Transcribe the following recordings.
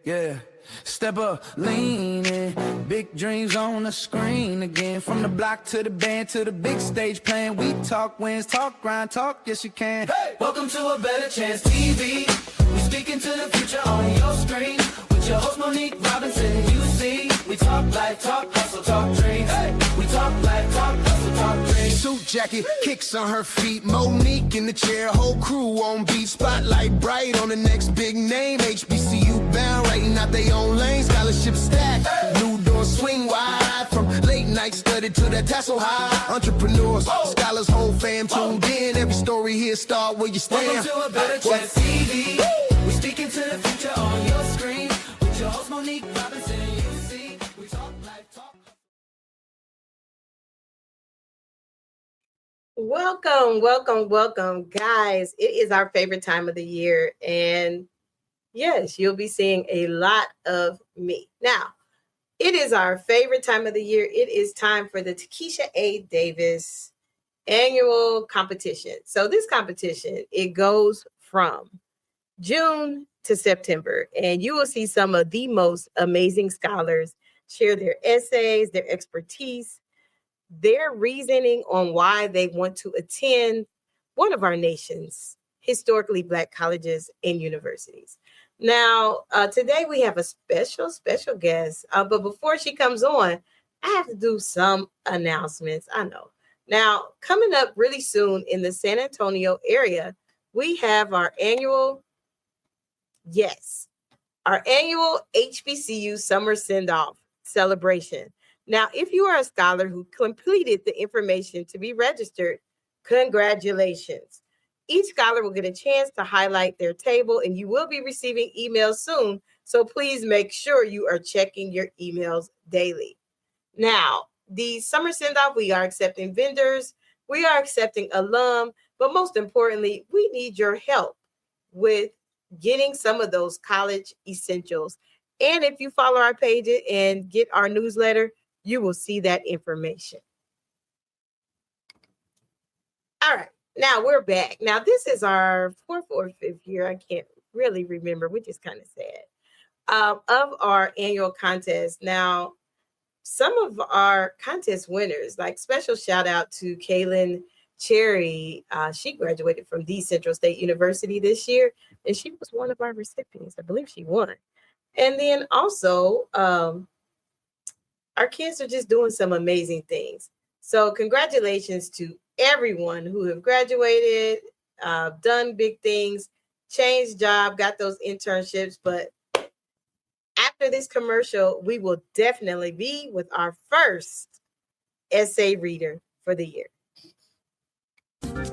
Yeah. Step up, leaning, big dreams on the screen again. From the block to the band to the big stage playing. We talk wins, talk grind, talk yes you can. Hey! Welcome to A Better Chance TV. We speaking to the future on your screen. With your host Monique Robinson, you see. We talk life, talk hustle, talk dreams. Hey! We talk life, talk hustle, talk dreams. Suit jacket, kicks on her feet. Monique in the chair, whole crew on beat. Spotlight bright on the next big name. HBCU bound, writing out they own lane. Scholarship stack, new doors swing wide. From late night study to that tassel high. Entrepreneurs, scholars, whole fam tuned in. Every story here start where you stand. Welcome to A Better Chance TV. We speaking to the future on your screen. With your host Monique Robinson, you see. We talk life, talk. Welcome, guys. It is our favorite time of the year. And yes, you'll be seeing a lot of me. Now, it is our favorite time of the year. It is time for the Takeisha A Davis annual competition. So this competition, it goes from June to September. And you will see some of the most amazing scholars share their essays, their expertise, their reasoning on why they want to attend one of our nation's historically Black colleges and universities. Now, today we have a special guest, but before she comes on, I have to do some announcements. I know. Now, coming up really soon in the San Antonio area, we have our annual HBCU summer send-off celebration. Now, if you are a scholar who completed the information to be registered, congratulations. Each scholar will get a chance to highlight their table, and you will be receiving emails soon. So please make sure you are checking your emails daily. Now, the summer send-off, we are accepting vendors, we are accepting alum, but most importantly, we need your help with getting some of those college essentials. And if you follow our page and get our newsletter, you will see that information. All right, now we're back. Now, this is our fourth or fifth year. I can't really remember, which is kind of sad, of our annual contest. Now, some of our contest winners, like special shout out to Kaylin Cherry. She graduated from the Central State University this year, and she was one of our recipients. I believe she won. And then also, our kids are just doing some amazing things. So congratulations to everyone who have graduated, done big things, changed job, got those internships. But after this commercial, we will definitely be with our first essay reader for the year.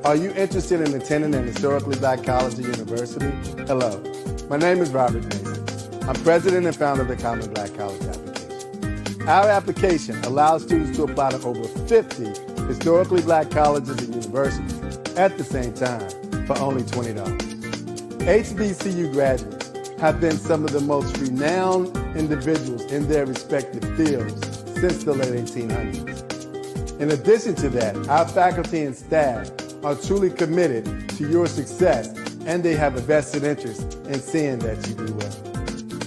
Are you interested in attending an historically Black college or university? Hello, my name is Robert Mason. I'm president and founder of the Common Black College application. Our application allows students to apply to over 50 historically Black colleges and universities at the same time for only $20. HBCU graduates have been some of the most renowned individuals in their respective fields since the late 1800s. In addition to that, our faculty and staff are truly committed to your success, and they have a vested interest in seeing that you do well.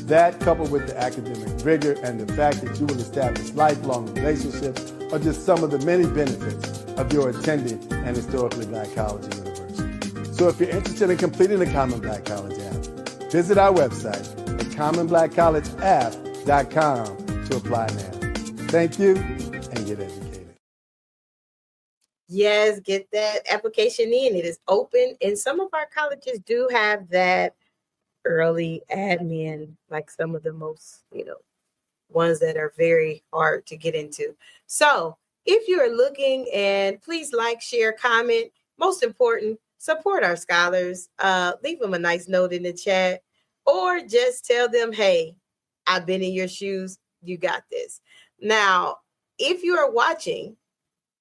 That, coupled with the academic rigor and the fact that you will establish lifelong relationships, are just some of the many benefits of your attending an historically Black college or university. So if you're interested in completing the Common Black College app, visit our website at commonblackcollegeapp.com to apply now. Thank you, and get educated. Yes, get that application in. It is open, and some of our colleges do have that early admin, like some of the most, ones that are very hard to get into. So if you're looking, and please like, share, comment, most important, support our scholars. Leave them a nice note in the chat, or just tell them, hey, I've been in your shoes. You got this. Now, if you are watching,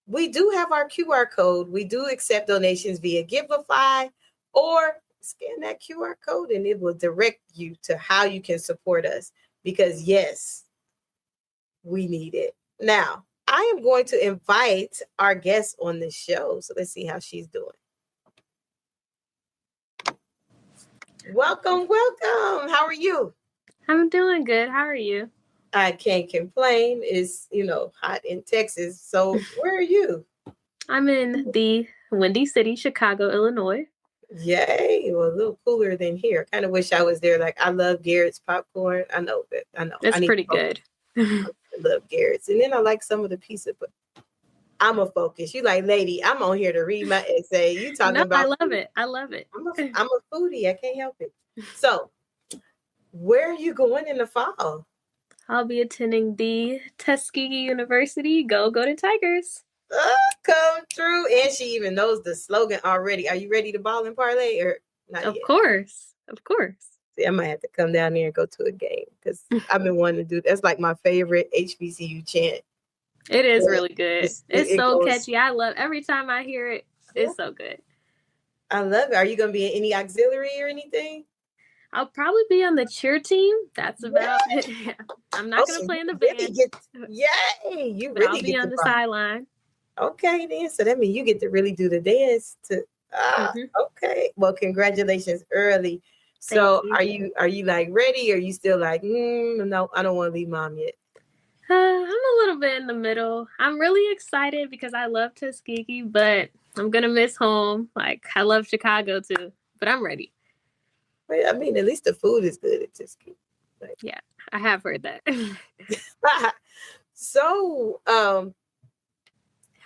we do have our QR code. We do accept donations via Giveify, or scan that QR code and it will direct you to how you can support us, because yes, we need it. Now, I am going to invite our guest on the show. So let's see how she's doing. Welcome. How are you? I'm doing good. How are you? I can't complain. It's, hot in Texas. So where are you? I'm in the Windy City, Chicago, Illinois. Yay. Well, a little cooler than here. Kind of wish I was there. Like, I love Garrett's popcorn. I know that. I know. It's I need pretty to focus. good. I love Garrett's. And then I like some of the pizza, but I'm a focus. You like, lady, I'm on here to read my essay. You talking No, about I love food. it. I love it. I'm a foodie. I can't help it. So where are you going in the fall? I'll be attending the Tuskegee University. Go to Tigers. Come true. And she even knows the slogan already. Are you ready to ball and parlay or not Of yet? course. See, I might have to come down there and go to a game because I've been wanting to do that's like my favorite HBCU chant. It is really good. It's so goes, catchy. I love every time I hear it. It's so good. I love it. Are you going to be in any auxiliary or anything? I'll probably be on the cheer team. That's about it. Yeah. I'm not going to play in the band. Yay! You but really I'll be on the sideline. Okay, then. So that means you get to really do the dance. Okay. Well, congratulations early. So are you like ready? Or are you still like, no, I don't want to leave mom yet? I'm a little bit in the middle. I'm really excited because I love Tuskegee, but I'm going to miss home. Like, I love Chicago too, but I'm ready. Well, I mean, at least the food is good at Tuskegee. Like, yeah, I have heard that. So, how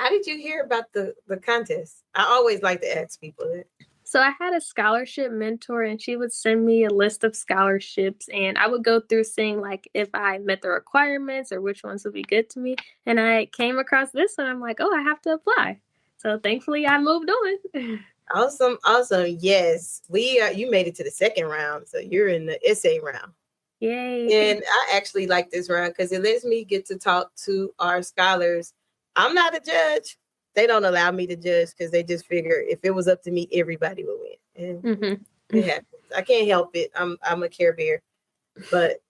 did you hear about the contest? I always like to ask people that. So I had a scholarship mentor and she would send me a list of scholarships and I would go through seeing like if I met the requirements or which ones would be good to me. And I came across this one. I'm like, oh, I have to apply. So thankfully I moved on. Awesome. Yes. You made it to the second round. So you're in the essay round. Yay. And I actually like this round because it lets me get to talk to our scholars. I'm not a judge. They don't allow me to judge because they just figure if it was up to me, everybody would win. And it happens. I can't help it. I'm a Care Bear. But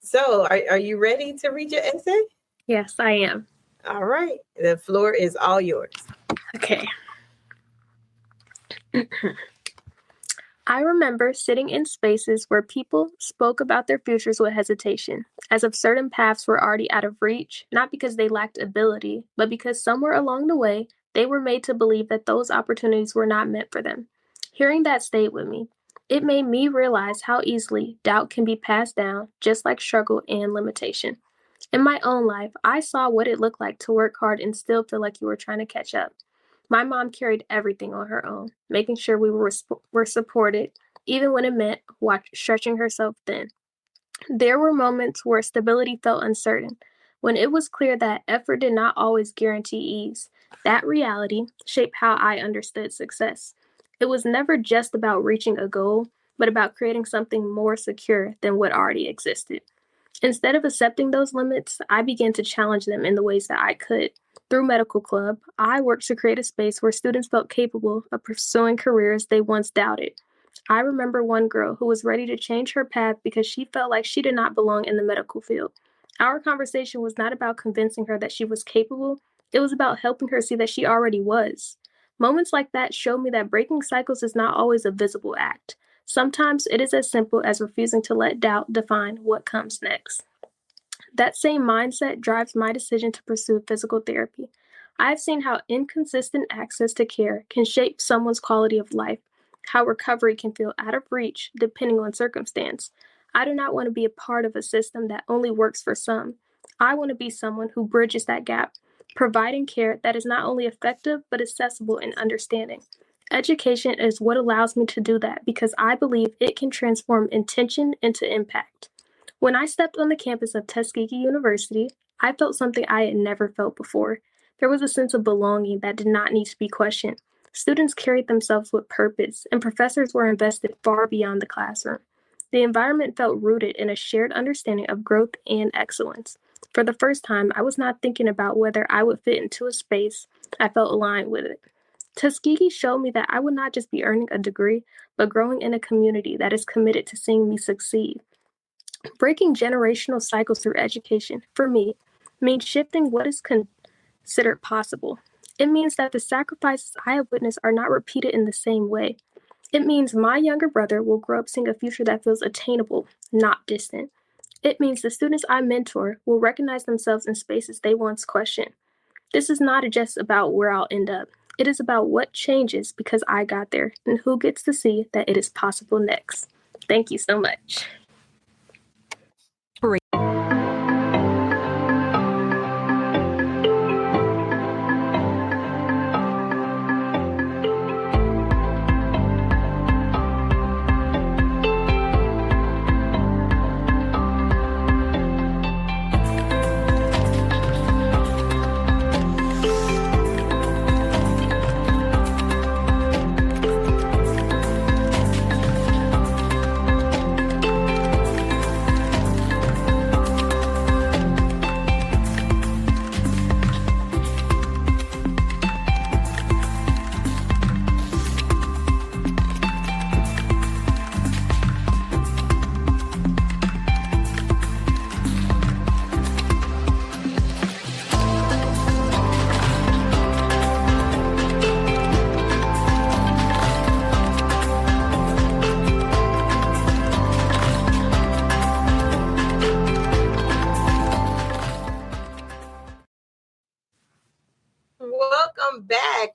so are you ready to read your essay? Yes, I am. All right. The floor is all yours. Okay. I remember sitting in spaces where people spoke about their futures with hesitation, as if certain paths were already out of reach, not because they lacked ability, but because somewhere along the way, they were made to believe that those opportunities were not meant for them. Hearing that stayed with me. It made me realize how easily doubt can be passed down, just like struggle and limitation. In my own life, I saw what it looked like to work hard and still feel like you were trying to catch up. My mom carried everything on her own, making sure we were supported, even when it meant stretching herself thin. There were moments where stability felt uncertain, when it was clear that effort did not always guarantee ease. That reality shaped how I understood success. It was never just about reaching a goal, but about creating something more secure than what already existed. Instead of accepting those limits, I began to challenge them in the ways that I could. Through Medical Club, I worked to create a space where students felt capable of pursuing careers they once doubted. I remember one girl who was ready to change her path because she felt like she did not belong in the medical field. Our conversation was not about convincing her that she was capable, it was about helping her see that she already was. Moments like that showed me that breaking cycles is not always a visible act. Sometimes it is as simple as refusing to let doubt define what comes next. That same mindset drives my decision to pursue physical therapy. I've seen how inconsistent access to care can shape someone's quality of life, how recovery can feel out of reach depending on circumstance. I do not want to be a part of a system that only works for some. I want to be someone who bridges that gap, providing care that is not only effective but accessible and understanding. Education is what allows me to do that because I believe it can transform intention into impact. When I stepped on the campus of Tuskegee University, I felt something I had never felt before. There was a sense of belonging that did not need to be questioned. Students carried themselves with purpose, and professors were invested far beyond the classroom. The environment felt rooted in a shared understanding of growth and excellence. For the first time, I was not thinking about whether I would fit into a space. I felt aligned with it. Tuskegee showed me that I would not just be earning a degree, but growing in a community that is committed to seeing me succeed. Breaking generational cycles through education, for me, means shifting what is considered possible. It means that the sacrifices I have witnessed are not repeated in the same way. It means my younger brother will grow up seeing a future that feels attainable, not distant. It means the students I mentor will recognize themselves in spaces they once questioned. This is not just about where I'll end up. It is about what changes because I got there and who gets to see that it is possible next. Thank you so much.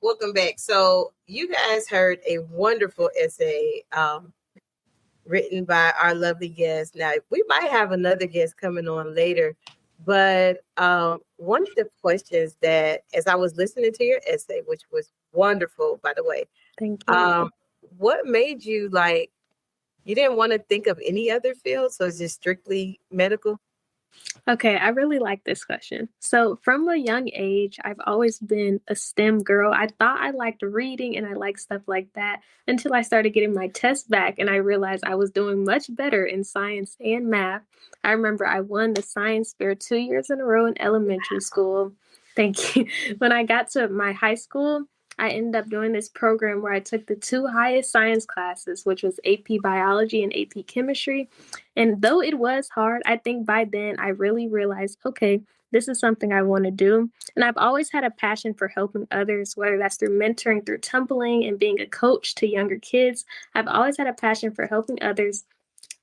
Welcome back. So you guys heard a wonderful essay written by our lovely guest. Now, we might have another guest coming on later, but one of the questions that, as I was listening to your essay, which was wonderful, by the way, Thank you. what made you you didn't want to think of any other field? So it's just strictly medical? Okay, I really like this question. So, from a young age, I've always been a STEM girl. I thought I liked reading and I liked stuff like that until I started getting my tests back and I realized I was doing much better in science and math. I remember I won the science fair 2 years in a row in elementary school. Thank you. When I got to my high school, I ended up doing this program where I took the two highest science classes, which was AP Biology and AP Chemistry. And though it was hard, I think by then I really realized, okay, this is something I want to do. And I've always had a passion for helping others, whether that's through mentoring, through tumbling, and being a coach to younger kids. I've always had a passion for helping others.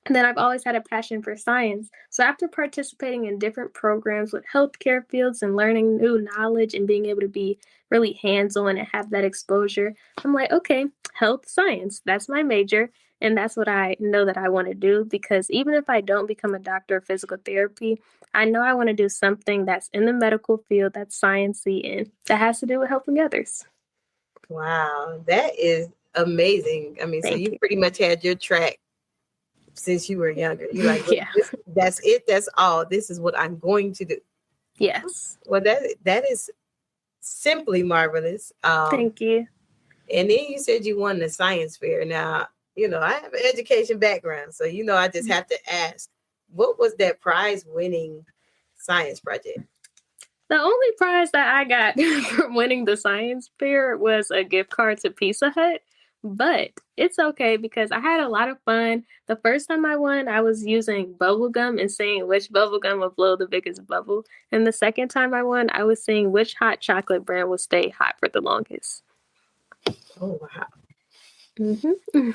And then I've always had a passion for science. So after participating in different programs with healthcare fields and learning new knowledge and being able to be really hands-on and have that exposure, I'm like, okay, health science, that's my major. And that's what I know that I want to do, because even if I don't become a doctor of physical therapy, I know I want to do something that's in the medical field, that's sciencey, and that has to do with helping others. Wow, that is amazing. I mean, so Thank you you. pretty much had your track since you were younger. You're like, Yeah. that's it. That's all. This is what I'm going to do. Yes. Well, that is simply marvelous. Thank you. And then you said you won the science fair. Now, I have an education background, so I just have to ask, what was that prize-winning science project? The only prize that I got from winning the science fair was a gift card to Pizza Hut. But it's okay because I had a lot of fun. The first time I won, I was using bubble gum and saying which bubble gum would blow the biggest bubble. And the second time I won, I was saying which hot chocolate brand would stay hot for the longest. Oh, wow. Mm-hmm.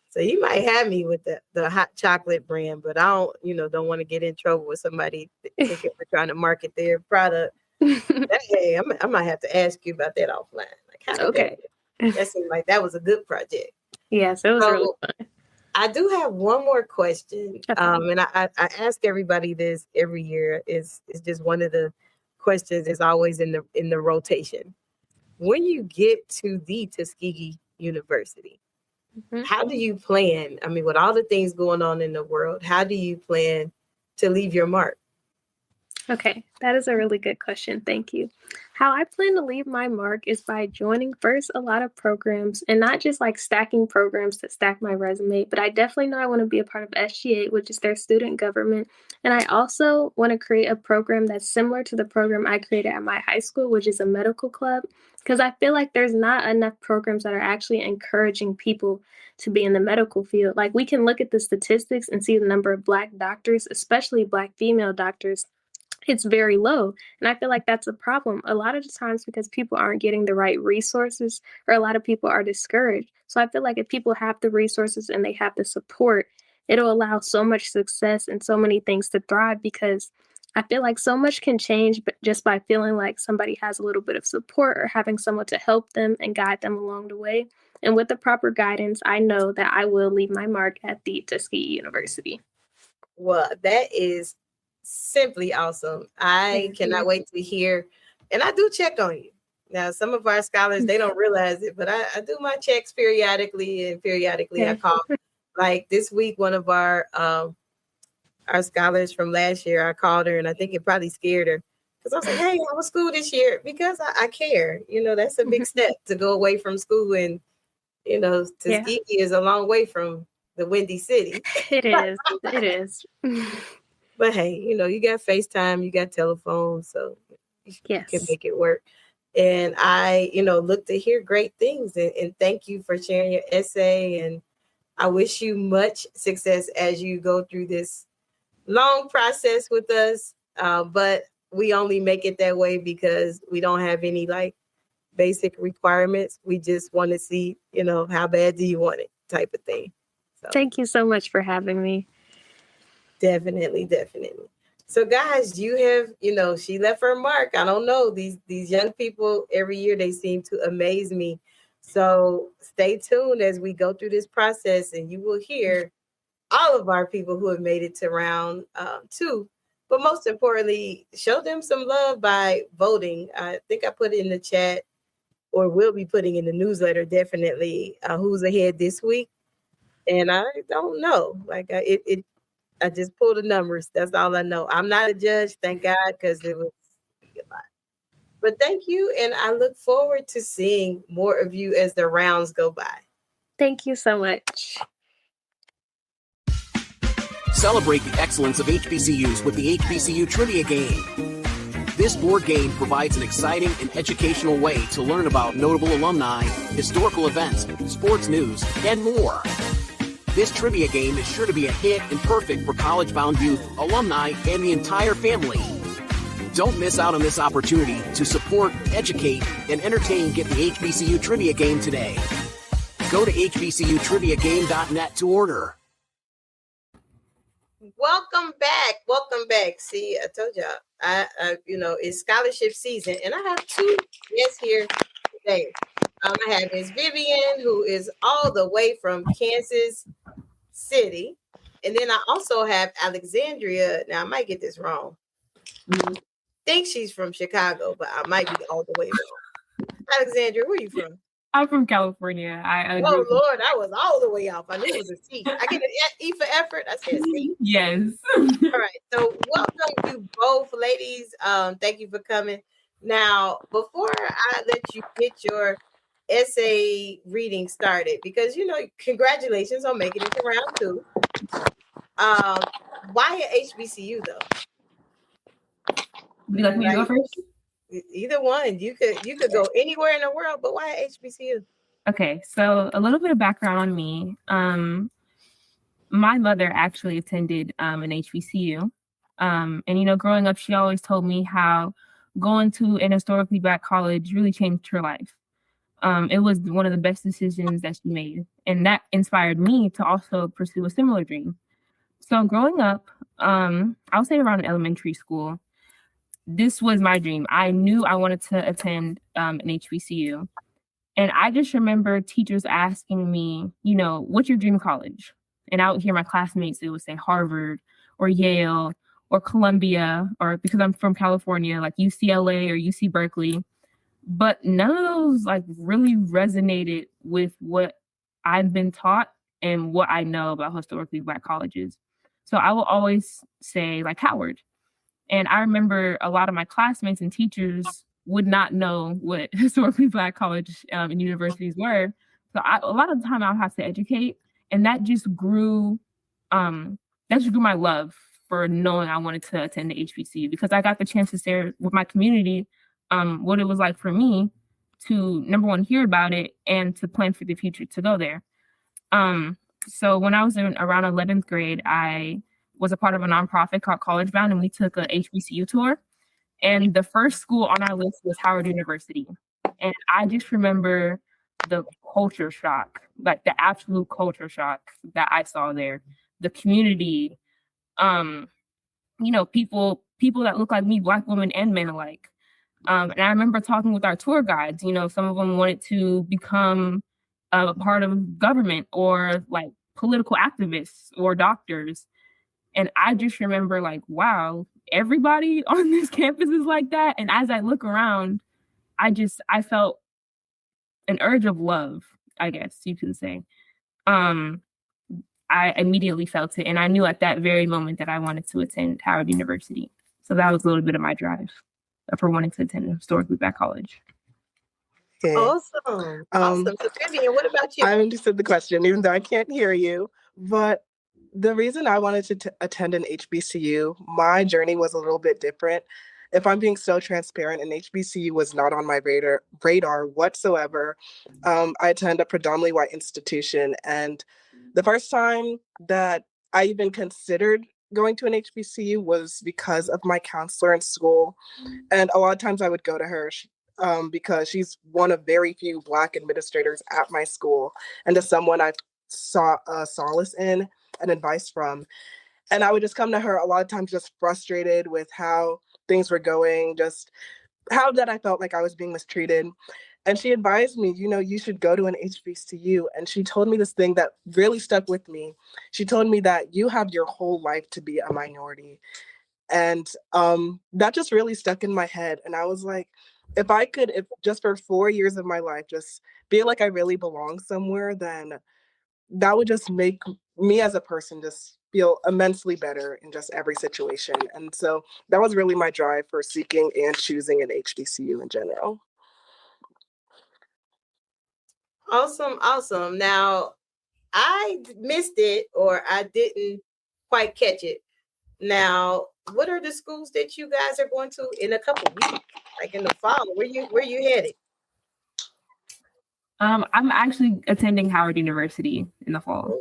So you might have me with the hot chocolate brand, but I don't want to get in trouble with somebody thinking we're trying to market their product. Hey, I might have to ask you about that offline. Like, how did Okay. That seemed like that was a good project. Yes, it was really fun. I do have one more question. Okay. And I ask everybody this every year. It's just one of the questions is always in the rotation. When you get to the Tuskegee University, how do you plan? I mean, with all the things going on in the world, how do you plan to leave your mark? Okay, that is a really good question. Thank you. How I plan to leave my mark is by joining first a lot of programs, and not just like stacking programs to stack my resume, but I definitely know I want to be a part of SGA, which is their student government. And I also want to create a program that's similar to the program I created at my high school, which is a medical club, because I feel like there's not enough programs that are actually encouraging people to be in the medical field. Like, we can look at the statistics and see the number of Black doctors, especially Black female doctors, it's very low. And I feel like that's a problem a lot of the times because people aren't getting the right resources or a lot of people are discouraged. So I feel like if people have the resources and they have the support, it'll allow so much success and so many things to thrive because I feel like so much can change but just by feeling like somebody has a little bit of support or having someone to help them and guide them along the way. And with the proper guidance, I know that I will leave my mark at the Tuskegee University. Well, that is simply awesome. I Thank cannot you. wait to hear, and I do check on you. Now, some of our scholars, they don't realize it, but I do my checks periodically, and periodically I Yeah. call. Like this week, one of our scholars from last year, I called her, and I think it probably scared her because I was like, "Hey, how was school this year?" Because I care. You know, that's a big step to go away from school, and you know, Yeah, Tuskegee is a long way from the Windy City. it is. It is. But hey, you know, you got FaceTime, you got telephone, so you can Yes. make it work. And I, you know, look to hear great things, and thank you for sharing your essay. And I wish you much success as you go through this long process with us. But we only make it that way because we don't have any like basic requirements. We just want to see, you know, how bad do you want it type of thing. So Thank you so much for having me. definitely, definitely. So guys, you have, you know, she left her mark. I don't know. These young people every year they seem to amaze me. So stay tuned as we go through this process and you will hear all of our people who have made it to round two. But most importantly, show them some love by voting. I think I put it in the chat or will be putting in the newsletter definitely who's ahead this week. And I don't know. Like I just pulled the numbers. That's all I know. I'm not a judge, thank God, because it was a lot. But thank you, and I look forward to seeing more of you as the rounds go by. Thank you so much. Celebrate the excellence of HBCUs with the HBCU Trivia Game. This board game provides an exciting and educational way to learn about notable alumni, historical events, sports news, and more. This trivia game is sure to be a hit and perfect for college-bound youth, alumni, and the entire family. Don't miss out on this opportunity to support, educate, and entertain Get the HBCU Trivia Game today. Go to hbcutriviagame.net to order. Welcome back. Welcome back. See, I told y'all, I you know, it's scholarship season, and I have two guests here today. I have Miss Vivian, who is all the way from Kansas City, and then I also have Alexandria. Now I might get this wrong. I think she's from Chicago, but I might be all the way wrong. Alexandria, where are you from? I'm from California. Oh Lord, I was all the way off. I knew it was a C. I get an E for effort. I said C. Yes. All right. So welcome you both, ladies. Thank you for coming. Now, before I let you get your essay reading started, because you know, congratulations on making it to round two. Why at HBCU though? Would you like me to go first? Either one. You could go anywhere in the world, but why at HBCU? Okay, so a little bit of background on me. My mother actually attended an HBCU. And, you know, growing up, she always told me how going to an historically Black college really changed her life. It was one of the best decisions that she made. And that inspired me to also pursue a similar dream. So growing up, I would say around elementary school, this was my dream. I knew I wanted to attend an HBCU. And I just remember teachers asking me, you know, what's your dream college? And I would hear my classmates, they would say Harvard or Yale or Columbia, or because I'm from California, like UCLA or UC Berkeley. But none of those like really resonated with what I've been taught and what I know about historically Black colleges. So I will always say like Howard. And I remember a lot of my classmates and teachers would not know what historically Black college and universities were. So a lot of the time I'll have to educate. And that just grew my love for knowing I wanted to attend the HBCU, because I got the chance to share with my community what it was like for me to, number one, hear about it and to plan for the future to go there. So when I was in around 11th grade, I was a part of a nonprofit called College Bound, and we took a HBCU tour. And the first school on our list was Howard University. And I just remember the culture shock, like the absolute culture shock that I saw there. The community, people that look like me, Black women and men alike. And I remember talking with our tour guides, some of them wanted to become a part of government or like political activists or doctors. And I just remember like, wow, everybody on this campus is like that. And as I look around, I felt an urge of love, I guess you can say. I immediately felt it. And I knew at that very moment that I wanted to attend Howard University. So that was a little bit of my drive for wanting to attend a historically Black college. Okay. Awesome. So Vivian, what about you? I understood the question, even though I can't hear you. But the reason I wanted to attend an HBCU, my journey was a little bit different. If I'm being so transparent, an HBCU was not on my radar whatsoever. I attend a predominantly white institution. And the first time that I even considered going to an HBCU was because of my counselor in school. And a lot of times I would go to her because she's one of very few Black administrators at my school, and just someone I saw solace in and advice from. And I would just come to her a lot of times just frustrated with how things were going, just how that I felt like I was being mistreated. And she advised me, you should go to an HBCU. And she told me this thing that really stuck with me. She told me that you have your whole life to be a minority. And that just really stuck in my head. And I was like, if just for 4 years of my life, just feel like I really belong somewhere, then that would just make me as a person just feel immensely better in just every situation. And so that was really my drive for seeking and choosing an HBCU in general. Awesome. Now, I missed it, or I didn't quite catch it. Now, what are the schools that you guys are going to in a couple of weeks, like in the fall? Where you headed? I'm actually attending Howard University in the fall.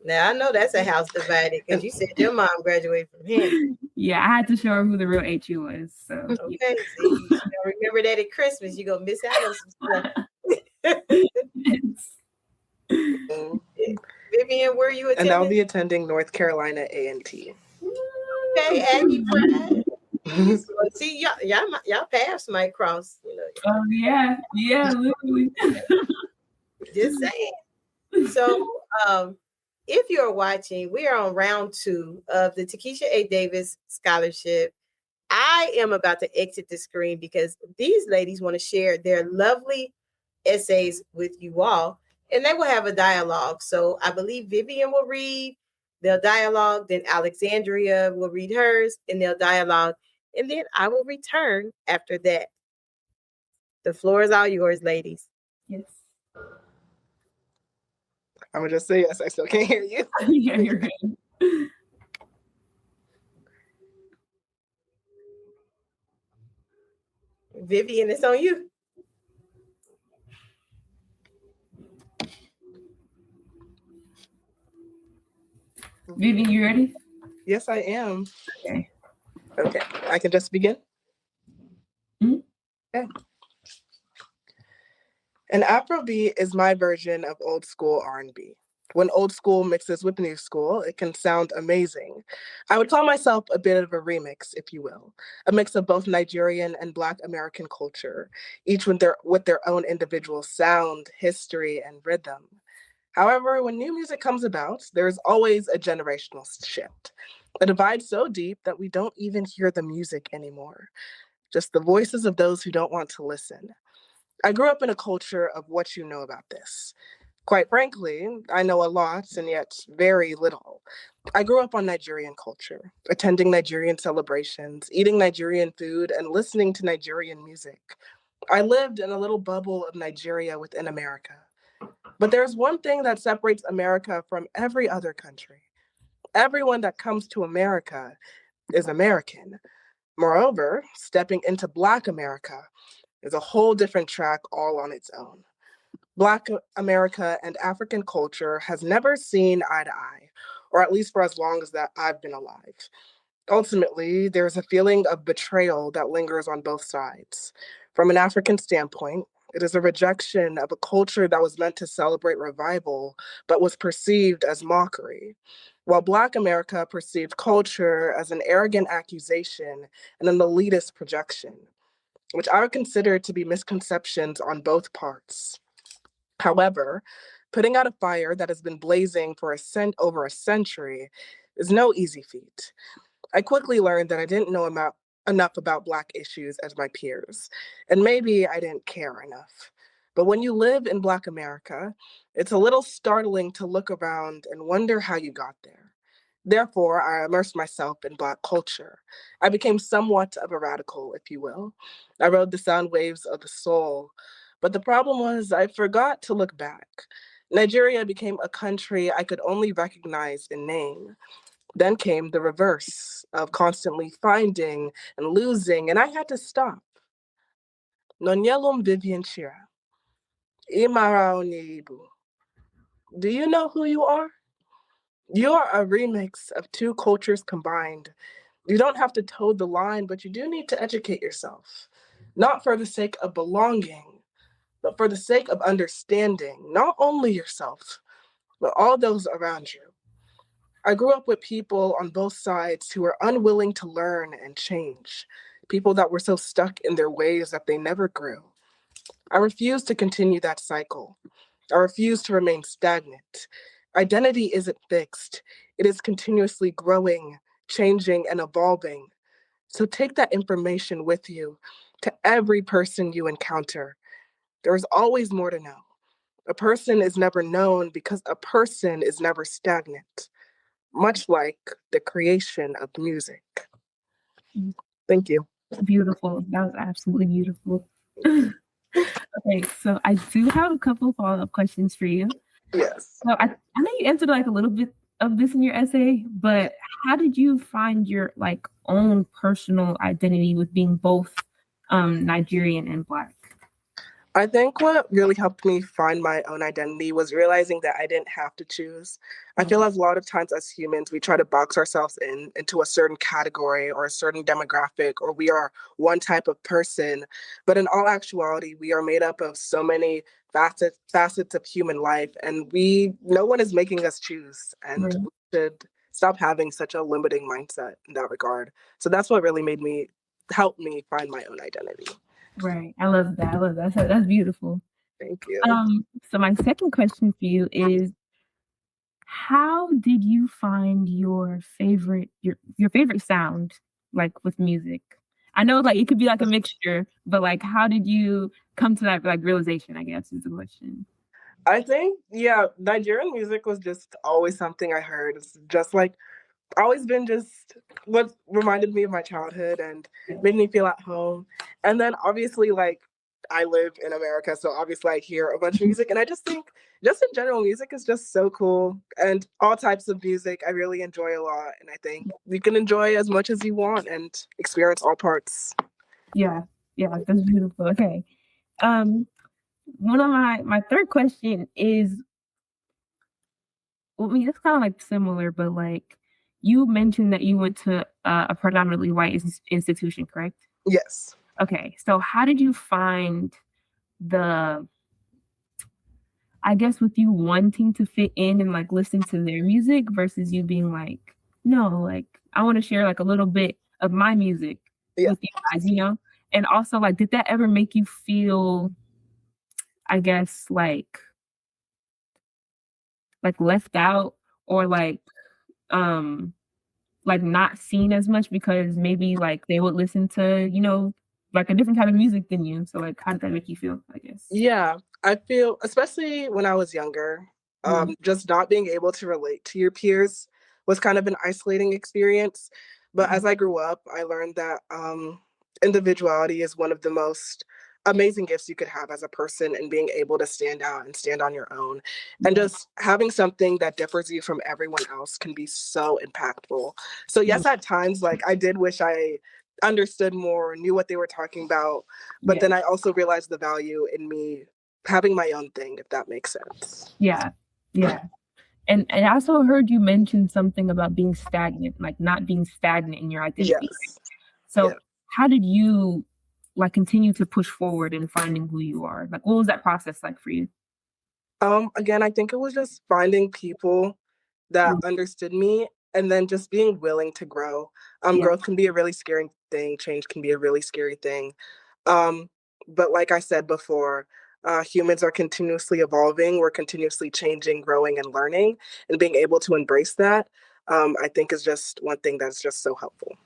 Now, I know that's a house divided because you said your mom graduated from here. Yeah, I had to show her who the real HU was. So okay, yeah. So you remember that at Christmas, you're going to miss out on some stuff. Vivian, where are you attending? And I'll be attending North Carolina A&T. Okay, Aggie Pride. See, y'all paths might cross. Oh yeah, literally. Just saying. So, if you're watching, we are on round 2 of the Takeisha A. Davis Scholarship. I am about to exit the screen because these ladies want to share their lovely essays with you all, and they will have a dialogue. So I believe Vivian will read, they'll dialogue, then Alexandria will read hers, and they'll dialogue, and then I will return after that. The floor is all yours, ladies. Yes. I would just say yes. I still can't hear you. Yeah, you're good. Vivian, it's on you. Vivian, you ready? Yes, I am. Okay. I can just begin? Mm-hmm. Okay. An Afrobeat is my version of old school R&B. When old school mixes with new school, it can sound amazing. I would call myself a bit of a remix, if you will, a mix of both Nigerian and Black American culture, each with their own individual sound, history, and rhythm. However, when new music comes about, there's always a generational shift, a divide so deep that we don't even hear the music anymore, just the voices of those who don't want to listen. I grew up in a culture of what you know about this. Quite frankly, I know a lot and yet very little. I grew up on Nigerian culture, attending Nigerian celebrations, eating Nigerian food, and listening to Nigerian music. I lived in a little bubble of Nigeria within America. But there's one thing that separates America from every other country. Everyone that comes to America is American. Moreover, stepping into Black America is a whole different track all on its own. Black America and African culture has never seen eye to eye, or at least for as long as that I've been alive. Ultimately, there's a feeling of betrayal that lingers on both sides. From an African standpoint, it is a rejection of a culture that was meant to celebrate revival, but was perceived as mockery. While Black America perceived culture as an arrogant accusation and an elitist projection, which I would consider to be misconceptions on both parts. However, putting out a fire that has been blazing for over a century is no easy feat. I quickly learned that I didn't know enough about Black issues as my peers, and maybe I didn't care enough. But when you live in Black America, it's a little startling to look around and wonder how you got there. Therefore, I immersed myself in Black culture. I became somewhat of a radical, if you will. I rode the sound waves of the soul. But the problem was I forgot to look back. Nigeria became a country I could only recognize in name. Then came the reverse of constantly finding and losing, and I had to stop. Nonyelum Vivian Shira. Imara Oniibu. Do you know who you are? You're a remix of two cultures combined. You don't have to toe the line, but you do need to educate yourself. Not for the sake of belonging, but for the sake of understanding not only yourself, but all those around you. I grew up with people on both sides who were unwilling to learn and change, people that were so stuck in their ways that they never grew. I refused to continue that cycle. I refuse to remain stagnant. Identity isn't fixed. It is continuously growing, changing, and evolving. So take that information with you to every person you encounter. There's always more to know. A person is never known because a person is never stagnant, much like the creation of music. Thank you. Beautiful. That was absolutely beautiful. Okay, so I do have a couple follow-up questions for you. Yes. So I know you answered like a little bit of this in your essay, but how did you find your like own personal identity with being both Nigerian and Black? I think what really helped me find my own identity was realizing that I didn't have to choose. I feel as a lot of times as humans, we try to box ourselves into a certain category or a certain demographic, or we are one type of person. But in all actuality, we are made up of so many facets of human life, and no one is making us choose. And Right. we should stop having such a limiting mindset in that regard. So that's what really helped me find my own identity. Right. I love that. I love that. That's beautiful. Thank you. So my second question for you is, how did you find your favorite sound like with music? I know like it could be like a mixture, but like how did you come to that like realization, I guess is the question. I think, yeah, Nigerian music was just always something I heard. It's just like always been just what reminded me of my childhood and made me feel at home. And then obviously, like, I live in America, so obviously I hear a bunch of music. And I just think, just in general, music is just so cool. And all types of music I really enjoy a lot. And I think you can enjoy as much as you want and experience all parts. Yeah, that's beautiful. Okay. One of my third question is, well, I mean, it's kind of like similar, but like you mentioned that you went to a predominantly white institution, correct? Yes. Okay, so how did you find I guess with you wanting to fit in and like listen to their music versus you being like, no, like I want to share like a little bit of my music with you guys, you know? And also like, did that ever make you feel, I guess, like left out or like not seen as much because maybe like they would listen to, you know, like a different type of music than you. So like how did that make you feel, I guess? Yeah, I feel, especially when I was younger, just not being able to relate to your peers was kind of an isolating experience. But as I grew up, I learned that individuality is one of the most amazing gifts you could have as a person, and being able to stand out and stand on your own. And just having something that differs you from everyone else can be so impactful. So yes, at times, like I did wish I understood more, knew what they were talking about, but then I also realized the value in me having my own thing, if that makes sense. Yeah. And I also heard you mention something about being stagnant, like not being stagnant in your identity. Yes. So Yeah. how did you like continue to push forward in finding who you are? Like, what was that process like for you? Again, I think it was just finding people that Mm. understood me and then just being willing to grow. Yeah, Growth can be a really scary thing. Change can be a really scary thing. Um, but like I said before, humans are continuously evolving. We're continuously changing, growing, and learning, and being able to embrace that, I think is just one thing that's just so helpful.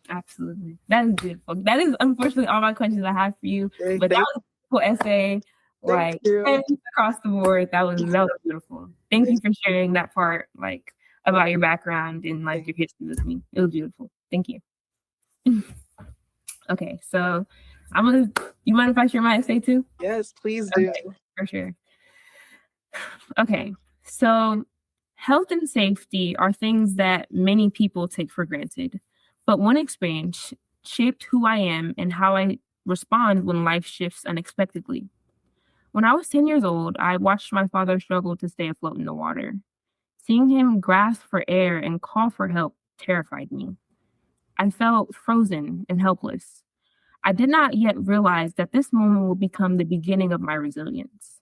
absolutely. That is beautiful. That is unfortunately all my questions I have for you. But that was a beautiful essay. Thank Like you. across the board, that was beautiful. Thank you for sharing that part, like about your background and like your history with me. It was beautiful. Thank you. Okay, so you mind if I share my essay too? Yes, please do. Okay, for sure. Okay, so health and safety are things that many people take for granted, but one experience shaped who I am and how I respond when life shifts unexpectedly. When I was 10 years old, I watched my father struggle to stay afloat in the water. Seeing him grasp for air and call for help terrified me. I felt frozen and helpless. I did not yet realize that this moment would become the beginning of my resilience.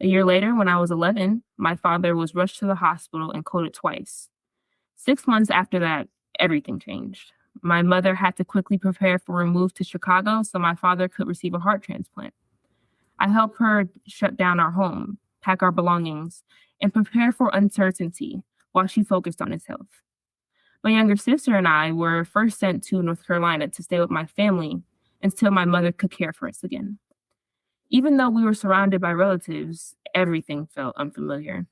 A year later, when I was 11, my father was rushed to the hospital and coded twice. 6 months after that, everything changed. My mother had to quickly prepare for a move to Chicago so my father could receive a heart transplant. I helped her shut down our home, pack our belongings, and prepare for uncertainty while she focused on his health. My younger sister and I were first sent to North Carolina to stay with my family until my mother could care for us again. Even though we were surrounded by relatives, everything felt unfamiliar.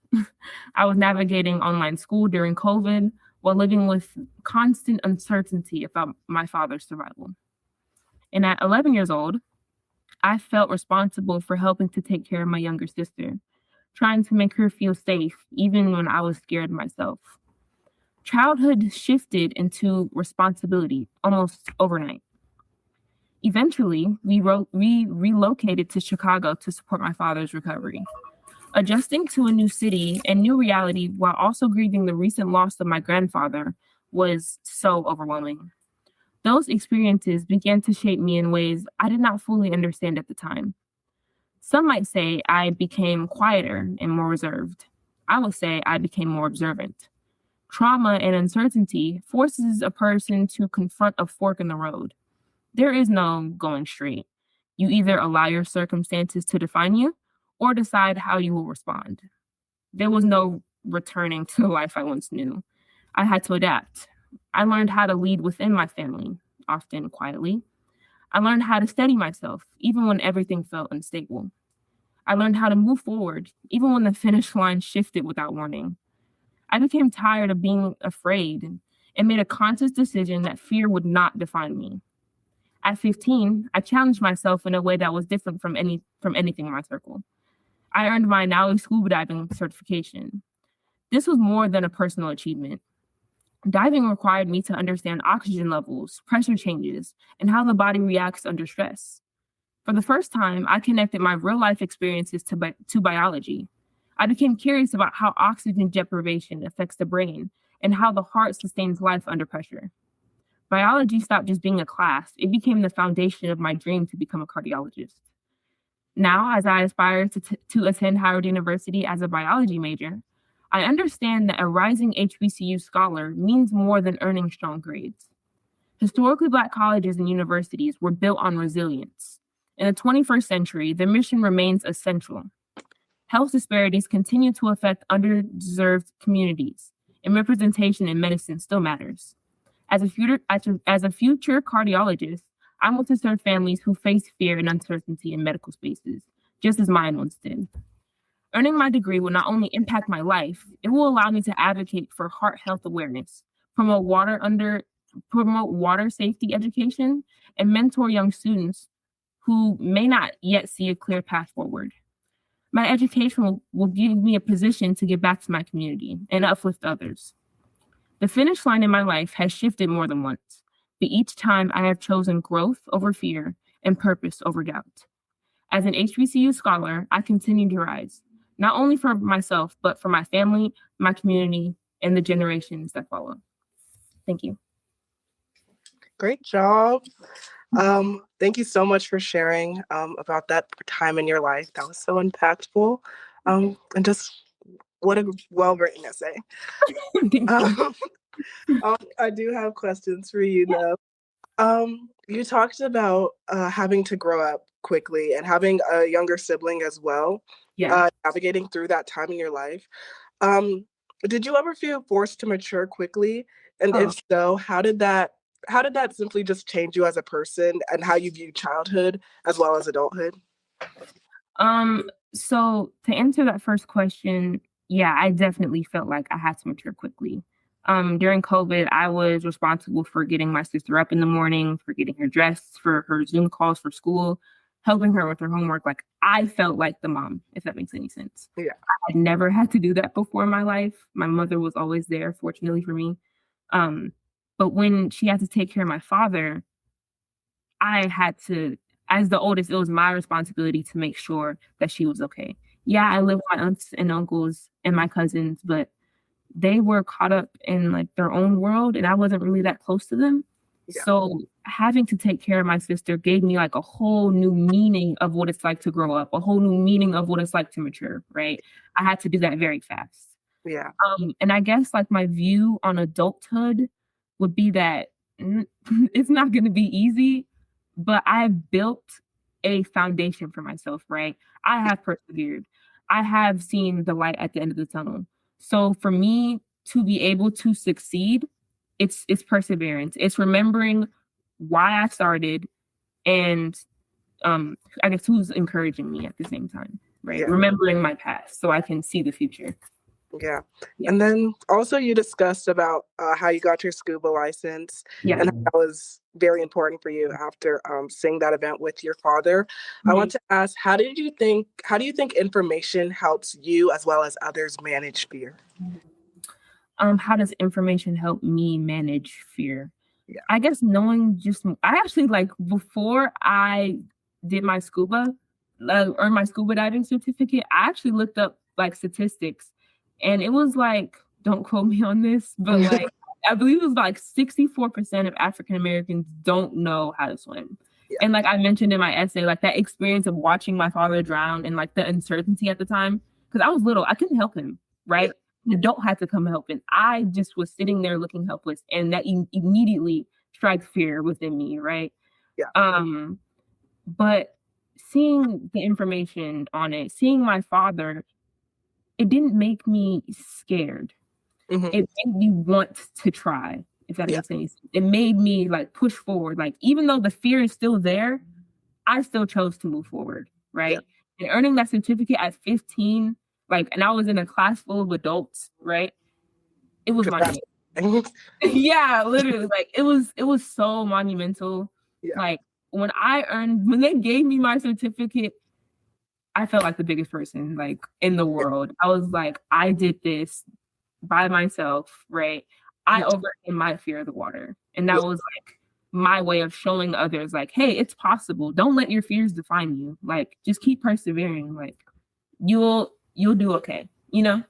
I was navigating online school during COVID while living with constant uncertainty about my father's survival. And at 11 years old, I felt responsible for helping to take care of my younger sister, trying to make her feel safe, even when I was scared myself. Childhood shifted into responsibility almost overnight. Eventually, we relocated to Chicago to support my father's recovery. Adjusting to a new city and new reality while also grieving the recent loss of my grandfather was so overwhelming. Those experiences began to shape me in ways I did not fully understand at the time. Some might say I became quieter and more reserved. I would say I became more observant. Trauma and uncertainty forces a person to confront a fork in the road. There is no going straight. You either allow your circumstances to define you or decide how you will respond. There was no returning to the life I once knew. I had to adapt. I learned how to lead within my family, often quietly. I learned how to steady myself, even when everything felt unstable. I learned how to move forward, even when the finish line shifted without warning. I became tired of being afraid and made a conscious decision that fear would not define me. At 15, I challenged myself in a way that was different from anything in my circle. I earned my NAUI scuba diving certification. This was more than a personal achievement. Diving required me to understand oxygen levels, pressure changes, and how the body reacts under stress. For the first time, I connected my real-life experiences to biology. I became curious about how oxygen deprivation affects the brain and how the heart sustains life under pressure. Biology stopped just being a class. It became the foundation of my dream to become a cardiologist. Now, as I aspire to attend Howard University as a biology major, I understand that a rising HBCU scholar means more than earning strong grades. Historically Black colleges and universities were built on resilience. In the 21st century, their mission remains essential. Health disparities continue to affect underserved communities, and representation in medicine still matters. As a future cardiologist, I want to serve families who face fear and uncertainty in medical spaces, just as mine once did. Earning my degree will not only impact my life, it will allow me to advocate for heart health awareness, promote water safety education, and mentor young students who may not yet see a clear path forward. My education will give me a position to give back to my community and uplift others. The finish line in my life has shifted more than once, but each time I have chosen growth over fear and purpose over doubt. As an HBCU scholar, I continue to rise, not only for myself, but for my family, my community, and the generations that follow. Thank you. Great job. Thank you so much for sharing about that time in your life. That was so impactful. And just what a well-written essay. I do have questions for you though. You talked about having to grow up quickly and having a younger sibling as well. Yeah. Navigating through that time in your life. Did you ever feel forced to mature quickly? And if so, how did that simply just change you as a person and how you view childhood as well as adulthood? So to answer that first question, yeah, I definitely felt like I had to mature quickly. During COVID, I was responsible for getting my sister up in the morning, for getting her dressed, for her Zoom calls for school, helping her with her homework. Like, I felt like the mom, if that makes any sense. Yeah. I had never had to do that before in my life. My mother was always there, fortunately for me. But when she had to take care of my father, I had to, as the oldest, it was my responsibility to make sure that she was okay. Yeah, I lived with my aunts and uncles and my cousins, but they were caught up in like their own world and I wasn't really that close to them. Yeah. So having to take care of my sister gave me like a whole new meaning of what it's like to grow up, a whole new meaning of what it's like to mature, right? I had to do that very fast. Yeah. And I guess like my view on adulthood would be that it's not going to be easy, but I've built a foundation for myself, right? I have persevered. I have seen the light at the end of the tunnel. So for me to be able to succeed, it's perseverance. It's remembering why I started and I guess who's encouraging me at the same time, right? Yeah. Remembering my past so I can see the future. Yeah. And then also you discussed about how you got your scuba license and how that was very important for you after seeing that event with your father. I want to ask, how do you think information helps you as well as others manage fear? How does information help me manage fear? Yeah. I guess knowing I actually like before I did my scuba, earned my scuba diving certificate, I actually looked up like statistics. And it was like, don't quote me on this, but like, I believe it was like 64% of African Americans don't know how to swim. Yeah. And like I mentioned in my essay, like that experience of watching my father drown and like the uncertainty at the time, because I was little, I couldn't help him, right? Yeah. The adult had to come help him. I just was sitting there looking helpless, and that immediately struck fear within me, right? Yeah. But seeing the information on it, seeing my father, it didn't make me scared. Mm-hmm. It made me want to try, if that makes any sense. It made me like push forward. Like, even though the fear is still there, I still chose to move forward, right? Yeah. And earning that certificate at 15, like, and I was in a class full of adults, right? It was monumental. Yeah, literally. Like, it was so monumental. Yeah. Like, when they gave me my certificate, I felt like the biggest person like in the world. I was like, I did this by myself, right? I overcame my fear of the water. And that was like my way of showing others like, hey, it's possible. Don't let your fears define you. Like, just keep persevering. Like, you'll do okay, you know?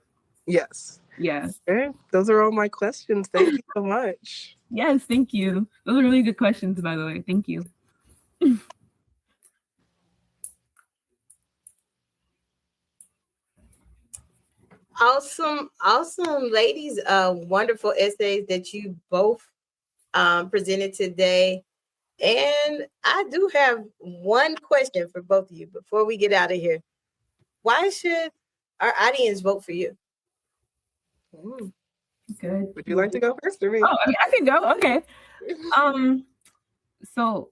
Yes. Yeah. Okay. Those are all my questions. Thank you so much. Yes, thank you. Those are really good questions, by the way. Thank you. Awesome ladies, wonderful essays that you both presented today. And I do have one question for both of you before we get out of here. Why should our audience vote for you? Good. Would you like to go first or me? Oh, I can go. Okay. So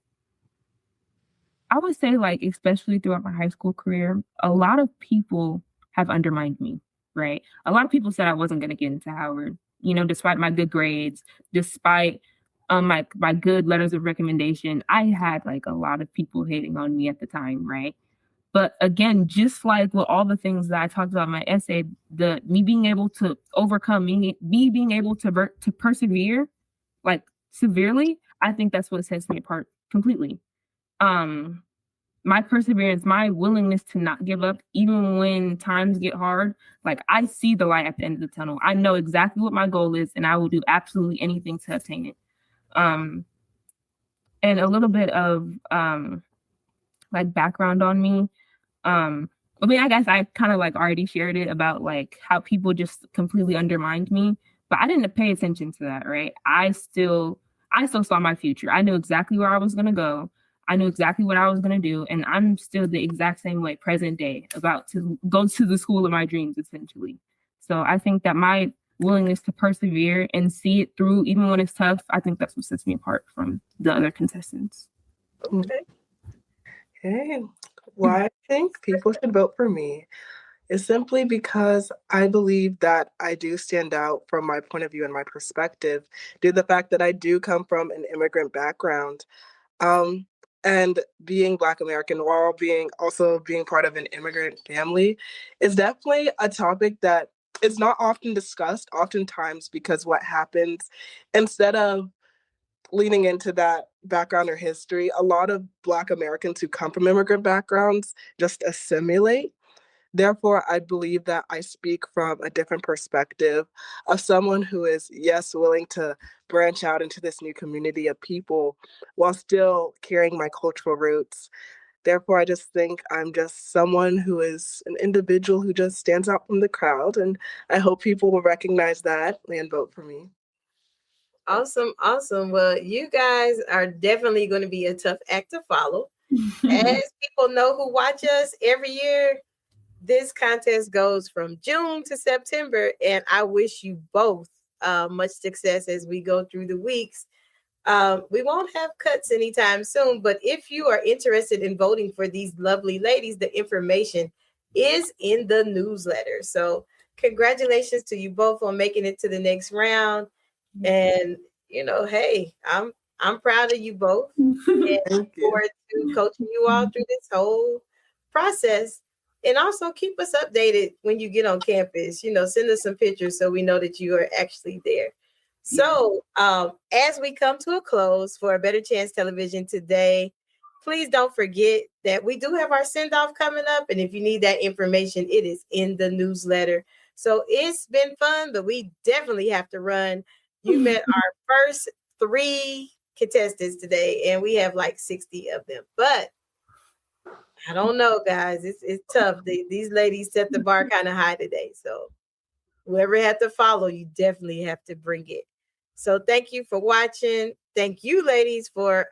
I would say, like, especially throughout my high school career, a lot of people have undermined me. Right. A lot of people said I wasn't going to get into Howard, you know, despite my good grades, despite my good letters of recommendation. I had like a lot of people hating on me at the time. Right. But again, just like with all the things that I talked about in my essay, me being able to overcome, me being able to persevere like severely, I think that's what sets me apart completely. My my perseverance, my willingness to not give up, even when times get hard, like I see the light at the end of the tunnel. I know exactly what my goal is, and I will do absolutely anything to attain it. And a little bit of like background on me. I mean, I guess I kind of like already shared it about like how people just completely undermined me, but I didn't pay attention to that, right? I still saw my future. I knew exactly where I was gonna go. I knew exactly what I was gonna do, and I'm still the exact same way, present day, about to go to the school of my dreams, essentially. So I think that my willingness to persevere and see it through, even when it's tough, I think that's what sets me apart from the other contestants. Okay. Okay. Why I think people should vote for me is simply because I believe that I do stand out from my point of view and my perspective due to the fact that I do come from an immigrant background. And being Black American while also being part of an immigrant family is definitely a topic that is not often discussed, oftentimes because what happens, instead of leaning into that background or history, a lot of Black Americans who come from immigrant backgrounds just assimilate. Therefore, I believe that I speak from a different perspective of someone who is, yes, willing to branch out into this new community of people while still carrying my cultural roots. Therefore, I just think I'm just someone who is an individual who just stands out from the crowd. And I hope people will recognize that and vote for me. Awesome, awesome. Well, you guys are definitely going to be a tough act to follow. As people know who watch us every year, this contest goes from June to September, and I wish you both much success as we go through the weeks. We won't have cuts anytime soon, but if you are interested in voting for these lovely ladies, the information is in the newsletter. So congratulations to you both on making it to the next round. And hey, I'm proud of you both, and look forward to coaching you all through this whole process. And also keep us updated when you get on campus. Send us some pictures so we know that you are actually there. So as we come to a close for A Better Chance Television today, please don't forget that we do have our send-off coming up. And if you need that information, it is in the newsletter. So it's been fun, but we definitely have to run. You met our first 3 contestants today, and we have like 60 of them. But I don't know, guys. It's tough. These ladies set the bar kind of high today. So whoever had to follow, you definitely have to bring it. So thank you for watching. Thank you, ladies, for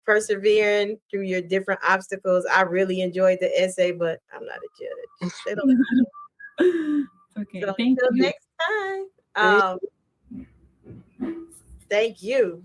persevering through your different obstacles. I really enjoyed the essay, but I'm not a judge. They don't Okay. So Thank until you. next time. Thank you.